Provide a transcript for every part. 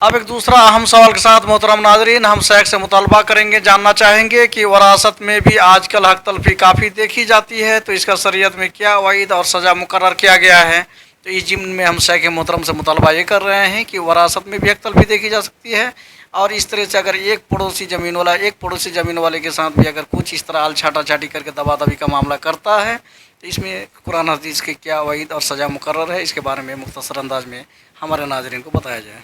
अब एक दूसरा अहम सवाल के साथ मोहतरम नाजरीन हम शेख से मुतालबा करेंगे, जानना चाहेंगे कि वरासत में भी आजकल हक तलफी काफ़ी देखी जाती है, तो इसका शरीयत में क्या वईद और सज़ा मुकर्रर किया गया है। तो इस जिम्न में हम शेख मोहतरम से मुतालबा ये कर रहे हैं कि वरासत में भी हक तलफी देखी जा सकती है, और इस तरह से अगर एक पड़ोसी ज़मीन वाले के साथ भी अगर कुछ इस तरह छाटा छाटी करके दबा दबी का मामला करता है, तो इसमें कुरान हदीस के क्या वईद और सज़ा मुकर्रर है, इसके बारे में मुख्तसर अंदाज में हमारे नाजरीन को बताया जाए।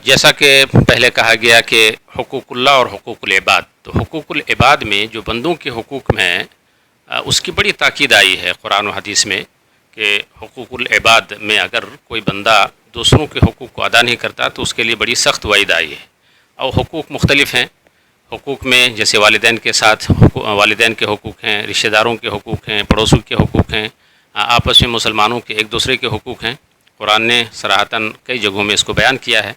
जैसा कि पहले कहा गया कि हुकूकुल्लाह और हुकूकुल इबाद, तो हुकूकुल इबाद में जो बंदों के हुकूक में है उसकी बड़ी ताकीद आई है कुरान और हदीस में कि हुकूकुल इबाद में अगर कोई बंदा दूसरों के हुकूक को अदा नहीं करता तो उसके लिए बड़ी सख्त वईद आई है। और हुकूक मुख्तलिफ़ हैं। हुकूक में जैसे वालिदैन के साथ वालिदैन के हुकूक हैं, रिश्तेदारों के हुकूक हैं, पड़ोसियों के हुकूक हैं, आपस में मुसलमानों के एक दूसरे के हुकूक हैं। कुरान ने सराहतन कई जगहों में इसको बयान किया है।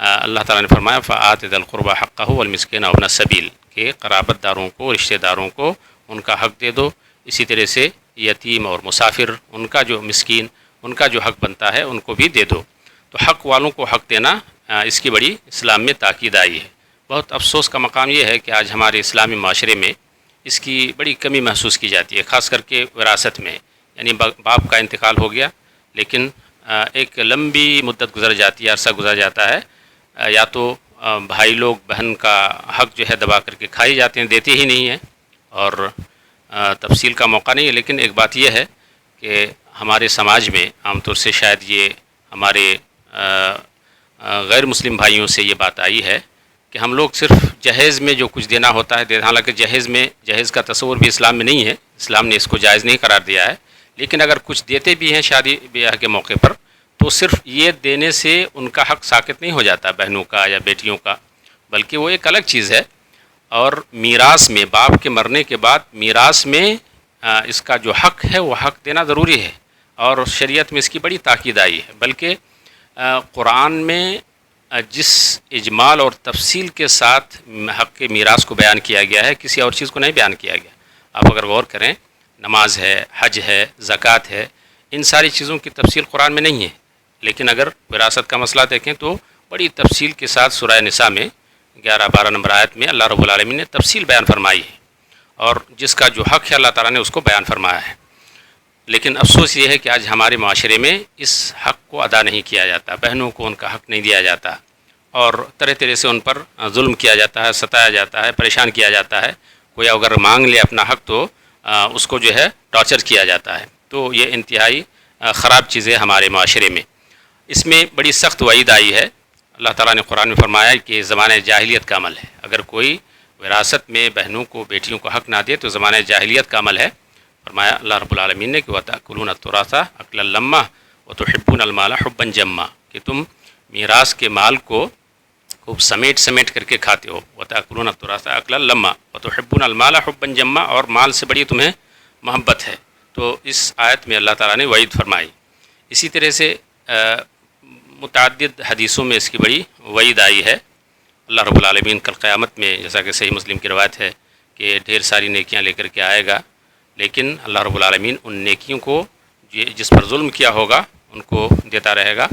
अल्लाह ताला ने फरमाया फ़आत ज़िल क़ुरबा हक़्क़हु वल मिस्कीन व इब्न सबील, के क़राबतदारों को, रिश्तेदारों को उनका हक़ दे दो। इसी तरह से यतीम और मुसाफिर, उनका जो मिस्कीन, उनका जो हक़ बनता है उनको भी दे दो। तो हक़ वालों को हक़ देना इसकी बड़ी इस्लाम में ताकीद आई है। बहुत अफसोस का मकाम ये है कि आज हमारे इस्लामी माशरे में इसकी बड़ी कमी महसूस की जाती है, ख़ास करके विरासत में। यानी बाप का इंतकाल हो गया, लेकिन एक लंबी मुद्दत गुजर जाती है, अरसा गुजर जाता है, या तो भाई लोग बहन का हक़ जो है दबा करके खाए जाते हैं, देते ही नहीं हैं, और तफसील का मौका नहीं है। लेकिन एक बात यह है कि हमारे समाज में आमतौर से शायद ये हमारे गैर मुस्लिम भाइयों से ये बात आई है कि हम लोग सिर्फ जहेज़ में जो कुछ देना होता है, हालांकि जहेज़ का तस्वुर भी इस्लाम में नहीं है, इस्लाम ने इसको जायज़ नहीं करार दिया है। लेकिन अगर कुछ देते भी हैं शादी ब्याह के मौके पर, तो सिर्फ ये देने से उनका हक़ साकित नहीं हो जाता बहनों का या बेटियों का, बल्कि वो एक अलग चीज़ है। और मीरास में, बाप के मरने के बाद मीरास में इसका जो हक़ है वो हक़ देना ज़रूरी है, और शरीयत में इसकी बड़ी ताकीद आई है। बल्कि कुरान में जिस इजमाल और तफसील के साथ हक़ के मीरास को बयान किया गया है, किसी और चीज़ को नहीं बयान किया गया। आप अगर गौर करें, नमाज है, हज है, ज़कात है, इन सारी चीज़ों की तफसील कुरान में नहीं है। लेकिन अगर विरासत का मसला देखें तो बड़ी तफसील के साथ सूरह निसा में 11-12 नंबर आयत में अल्लाह रब्बुल आलमीन ने तफसील बयान फरमाई है, और जिसका जो हक़ है अल्लाह ताला ने उसको बयान फरमाया है। लेकिन अफसोस ये है कि आज हमारे माशरे में इस हक़ को अदा नहीं किया जाता, बहनों को उनका हक़ नहीं दिया जाता, और तरह तरह से उन पर जुल्म किया जाता है, सताया जाता है, परेशान किया जाता है। कोई अगर मांग ले अपना हक़ तो उसको जो है टॉर्चर किया जाता है। तो ये इंतहाई ख़राब चीज़ है हमारे माशरे में। इसमें बड़ी सख्त वईद आई है। अल्लाह ताला ने कुरान में फरमाया कि ज़माने जाहिलियत का अमल है। अगर कोई विरासत में बहनों को, बेटियों को हक़ ना दे तो ज़माने जाहिलियत का अमल है। फरमाया अल्लाह रब्बुल आलमीन ने कि वतअकुलून तुरासा अक्लन लम्मा वतुहिब्बूनल माला हुब्बन जम्मा, कि तुम मीरास के माल को खूब समेट समेट करके खाते हो। वतअकुलून तुरासा अक्लन लम्मा वतुहिब्बूनल माला हुब्बन जम्मा, और माल से बड़ी तुम्हें मोहब्बत है। तो इस आयत में अल्लाह ताला ने वईद फरमाई। इसी तरह से मुतअद्दिद हदीसों में इसकी बड़ी वईद आई है। अल्लाह रब्बुल आलमीन कल क़यामत में, जैसा कि सही मुस्लिम की रवायत है, कि ढेर सारी नेकियां लेकर के आएगा, लेकिन अल्लाह रब्बुल आलमीन उन नेकियों को जिस पर जुल्म किया होगा उनको देता रहेगा,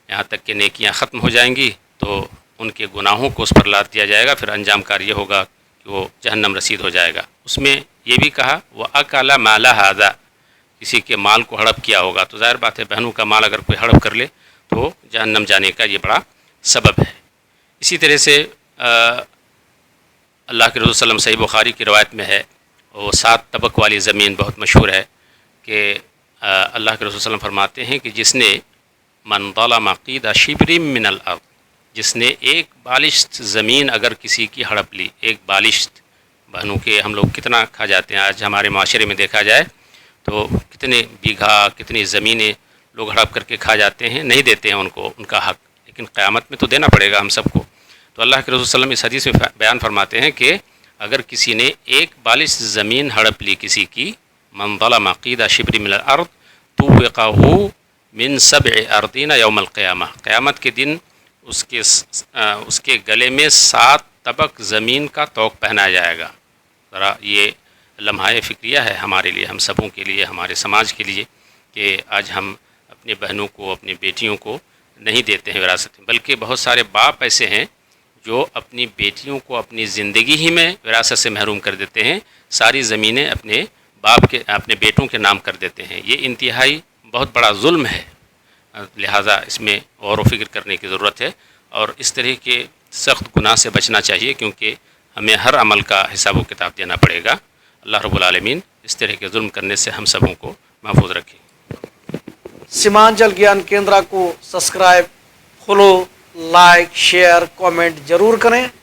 यहाँ तक कि नेकियां ख़त्म हो जाएंगी तो उनके गुनाहों को उस पर लाद दिया जाएगा। फिर अंजाम कार ये होगा कि वो जहन्नम रसीद हो जाएगा। उसमें ये भी कहा वह अकाला माला हादा, किसी के माल को हड़प किया होगा। तो ज़ाहिर बात है, बहनों का माल अगर कोई हड़प कर ले तो जहन्नम जाने का ये बड़ा सबब है। इसी तरह से अल्लाह के रसूल सल्लल्लाहु अलैहि वसल्लम, सही बुखारी की रवायत में है, वो 7 तबक वाली ज़मीन बहुत मशहूर है कि अल्लाह के रसूल सल्लल्लाहु अलैहि वसल्लम फरमाते हैं कि जिसने मन ज़लम क़ीदा शिब्रिम मिनल अर्द, जिसने एक बालिश्त ज़मीन अगर किसी की हड़प ली, एक बालिश्त, बहनों के हम लोग कितना खा जाते हैं। आज हमारे माशरे में देखा जाए तो कितने बीघा, कितनी ज़मीनें लोग हड़प करके खा जाते हैं, नहीं देते हैं उनको उनका हक़, लेकिन क़यामत में तो देना पड़ेगा हम सबको। तो अल्लाह के रसूल सल्लल्लाहु अलैहि वसल्लम इस हदीस में बयान फरमाते हैं कि अगर किसी ने एक बालिश ज़मीन हड़प ली किसी की, मन ज़लम क़ीदा शिब्रिम मिनल अर्द तुव्विक़हु मिन सब'i अर्दीन यौमल क़यामा, क़यामत के दिन उसके गले में 7 तबक ज़मीन का तोक पहनाया जाएगा। ज़रा ये लम्हा फ़िक्रिया है हमारे लिए, हम सबों के लिए, हमारे समाज के लिए, कि आज हम अपने बहनों को, अपनी बेटियों को نہیں دیتے ہیں وراثت میں، بلکہ بہت سارے باپ ایسے ہیں جو اپنی بیٹیوں کو اپنی زندگی ہی میں وراثت سے محروم کر دیتے ہیں، ساری زمینیں اپنے بیٹوں کے نام کر دیتے ہیں. یہ انتہائی بہت بڑا ظلم ہے، لہٰذا اس میں غور و فکر کرنے کی ضرورت ہے، اور اس طرح کے سخت گناہ سے بچنا چاہیے، کیونکہ ہمیں ہر عمل کا حساب و کتاب دینا پڑے گا. اللہ رب العالمین اس طرح کے ظلم کرنے سے ہم سبوں کو محفوظ رکھے. سیمانچل گیان کیندرا کو subscribe, follow, like, share, comment ضرور کریں.